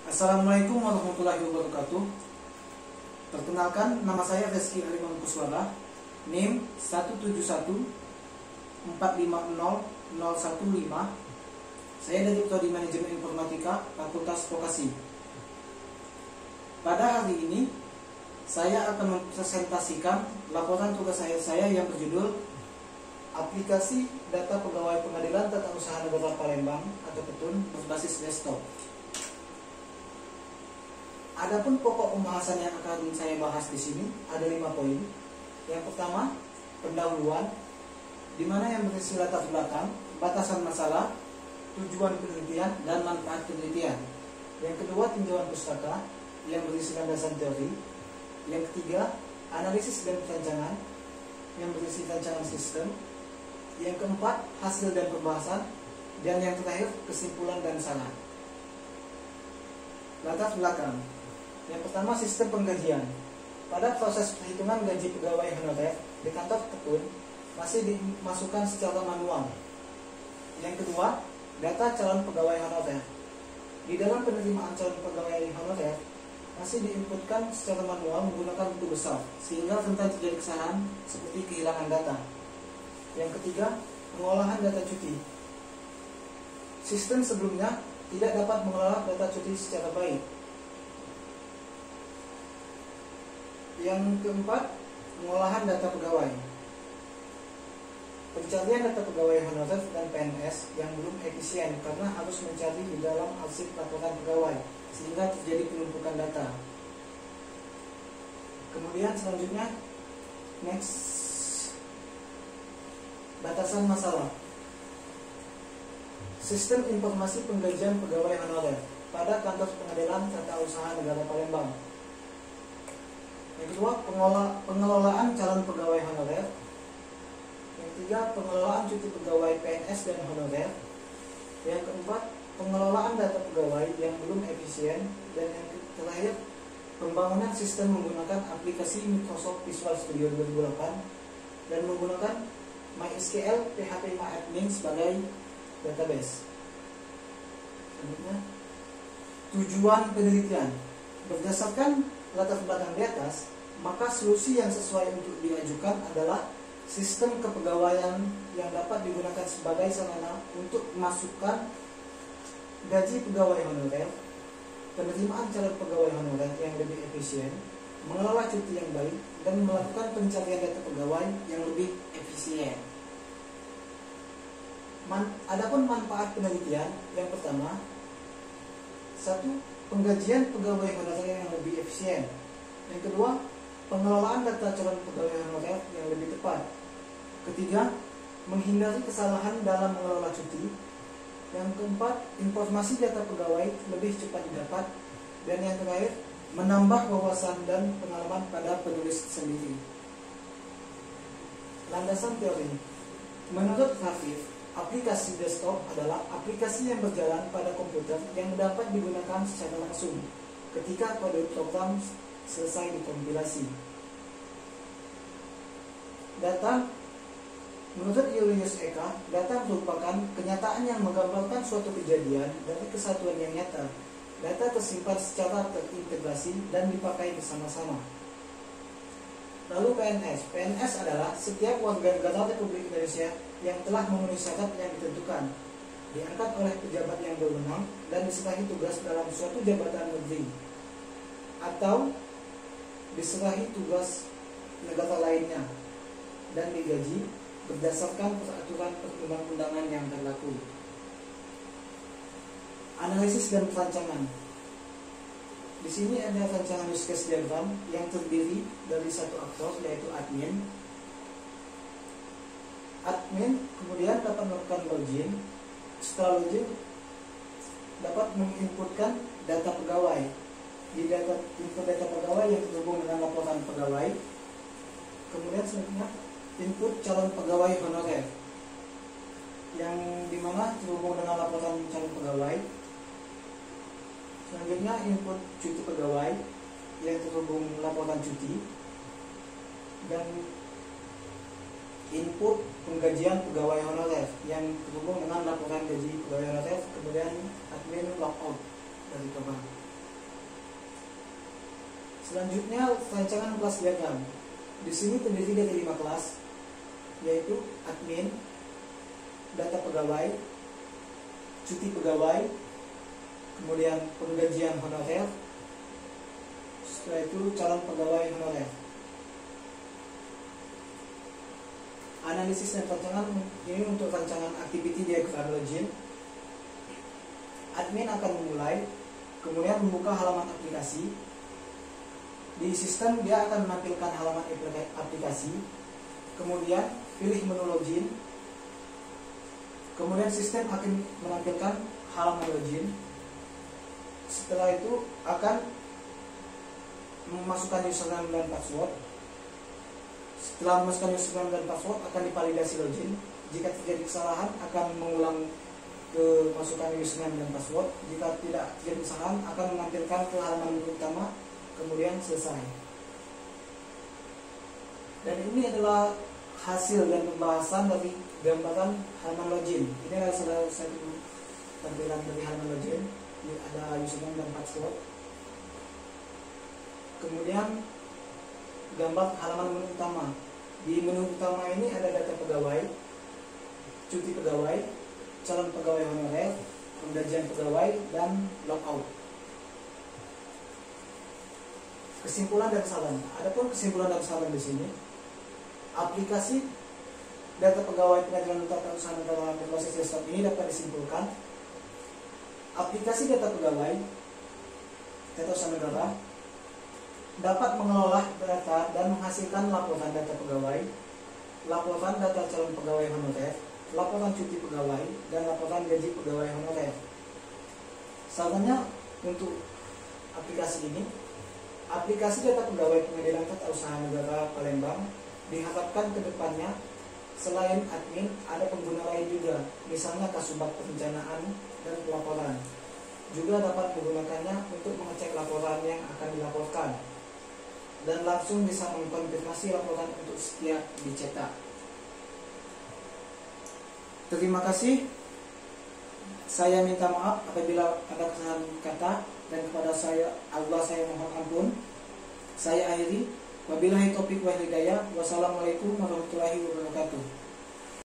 Assalamualaikum warahmatullahi wabarakatuh. Perkenalkan, nama saya Reski Ariman Kuswara, NIM 171450015. Saya dari Prodi Manajemen Informatika, Fakultas Vokasi. Pada hari ini, saya akan mempresentasikan laporan tugas akhir saya yang berjudul Aplikasi Data Pegawai Pengadilan Tata Usaha Negara Palembang atau PETUN berbasis desktop. Adapun pokok pembahasan yang akan saya bahas di sini ada 5 poin. Yang pertama, pendahuluan, di mana yang berisi latar belakang, batasan masalah, tujuan penelitian, dan manfaat penelitian. Yang kedua, tinjauan pustaka yang berisi landasan teori. Yang ketiga, analisis dan perancangan yang berisi rancangan sistem. Yang keempat, hasil dan pembahasan. Dan yang terakhir, kesimpulan dan saran. Latar belakang. Yang pertama, sistem penggajian. Pada proses perhitungan gaji pegawai honorer di kantor PETUN masih dimasukkan secara manual. Yang kedua, data calon pegawai honorer. Di dalam penerimaan calon pegawai honorer masih diinputkan secara manual menggunakan buku besar, sehingga rentan terjadi kesalahan seperti kehilangan data. Yang ketiga, pengolahan data cuti. Sistem sebelumnya tidak dapat mengelola data cuti secara baik. Yang keempat, pengolahan data pegawai. Pencarian data pegawai honorer dan PNS yang belum efisien karena harus mencari di dalam arsip laporan pegawai, sehingga terjadi penumpukan data. Kemudian selanjutnya, next, batasan masalah. Sistem informasi penggajian pegawai honorer pada kantor pengadilan tata usaha negara Palembang. Yang kedua, pengelolaan calon pegawai honorer. Yang ketiga, pengelolaan cuti pegawai PNS dan honorer. Yang keempat, pengelolaan data pegawai yang belum efisien. Dan yang terakhir, pembangunan sistem menggunakan aplikasi Microsoft Visual Studio 2008 dan menggunakan MySQL PHP MyAdmin sebagai database. Selanjutnya, tujuan penelitian. Berdasarkan latar belakang di atas, maka solusi yang sesuai untuk diajukan adalah sistem kepegawaian yang dapat digunakan sebagai sarana untuk memasukkan gaji pegawai honorer, penerimaan calon pegawai honorer yang lebih efisien, mengelola cuti yang baik, dan melakukan pencarian data pegawai yang lebih efisien. Adapun manfaat penelitian, yang pertama, 1. Penggajian pegawai honorer yang lebih efisien. Yang kedua, pengelolaan data calon pegawai honorer yang lebih tepat. Ketiga, menghindari kesalahan dalam mengelola cuti. Yang keempat, informasi data pegawai lebih cepat didapat. Dan yang terakhir, menambah wawasan dan pengalaman pada penulis sendiri. Landasan teori. Menurut Rafif, aplikasi desktop adalah aplikasi yang berjalan pada komputer yang dapat digunakan secara langsung ketika kode program selesai dikompilasi. Data. Menurut Julius Eka, data merupakan kenyataan yang menggambarkan suatu kejadian dari kesatuan yang nyata. Data tersimpan secara terintegrasi dan dipakai bersama-sama. Lalu PNS. PNS adalah setiap warga negara Republik Indonesia yang telah memenuhi syarat yang ditentukan, diangkat oleh pejabat yang berwenang dan diserahi tugas dalam suatu jabatan negeri atau diserahi tugas negara lainnya dan digaji berdasarkan peraturan perundang-undangan yang berlaku. Analisis dan perancangan. Di sini ada rancangan use case diagram yang terdiri dari satu aktor, yaitu admin. Admin kemudian dapat melakukan login. Setelah login, dapat menginputkan data pegawai. Di input data pegawai yang terhubung dengan laporan pegawai. Kemudian selanjutnya input calon pegawai honorer, yang dimana terhubung dengan laporan calon pegawai. Selanjutnya input cuti pegawai yang terhubung laporan cuti, dan input penggajian pegawai honorer yang terhubung dengan laporan gaji pegawai honorer. Kemudian admin logout dari cover. Selanjutnya rancangan kelas diagram. Di sini terdiri dari 5 kelas, yaitu admin, data pegawai, cuti pegawai, kemudian penggajian honorer, setelah itu calon pegawai honorer. Analisis dan rancangan ini untuk rancangan activity diagram login. Admin akan memulai, kemudian membuka halaman aplikasi. Di sistem dia akan menampilkan halaman aplikasi, kemudian pilih menu login, kemudian sistem akan menampilkan halaman login. Setelah itu akan memasukkan username dan password. Setelah memasukkan username dan password akan divalidasi login. Jika terjadi kesalahan akan mengulang ke masukkan username dan password. Jika tidak terjadi kesalahan akan menampilkan ke halaman utama, kemudian selesai. Dan ini adalah hasil dan pembahasan dari gambaran halaman login. Ini adalah salah satu tampilan dari halaman login. Ada username dan password. Kemudian gambar halaman menu utama. Di menu utama ini ada data pegawai, cuti pegawai, calon pegawai honorer, penggajian pegawai, dan logout. Kesimpulan dan saran. Adapun kesimpulan dan saran di sini, aplikasi data pegawai Pengadilan Tata Usaha Negara berbasis desktop ini dapat disimpulkan. Aplikasi data pegawai Tata Usaha Negara dapat mengelola data dan menghasilkan laporan data pegawai, laporan data calon pegawai honorer, laporan cuti pegawai, dan laporan gaji pegawai honorer. Sarannya untuk aplikasi ini, aplikasi data pegawai Pengadilan Tata Usaha Negara Palembang diharapkan ke depannya selain admin ada pengguna lain juga, misalnya Kasubag Perencanaan dan Pelaporan. Juga dapat menggunakannya untuk mengecek laporan yang akan dilaporkan dan langsung bisa mengkonfirmasi laporan untuk setiap dicetak. Terima kasih. Saya minta maaf apabila ada kesalahan kata, dan kepada Allah saya mohon ampun. Saya akhiri. Wabillahi taufiq wal hidayah. Wassalamualaikum warahmatullahi wabarakatuh.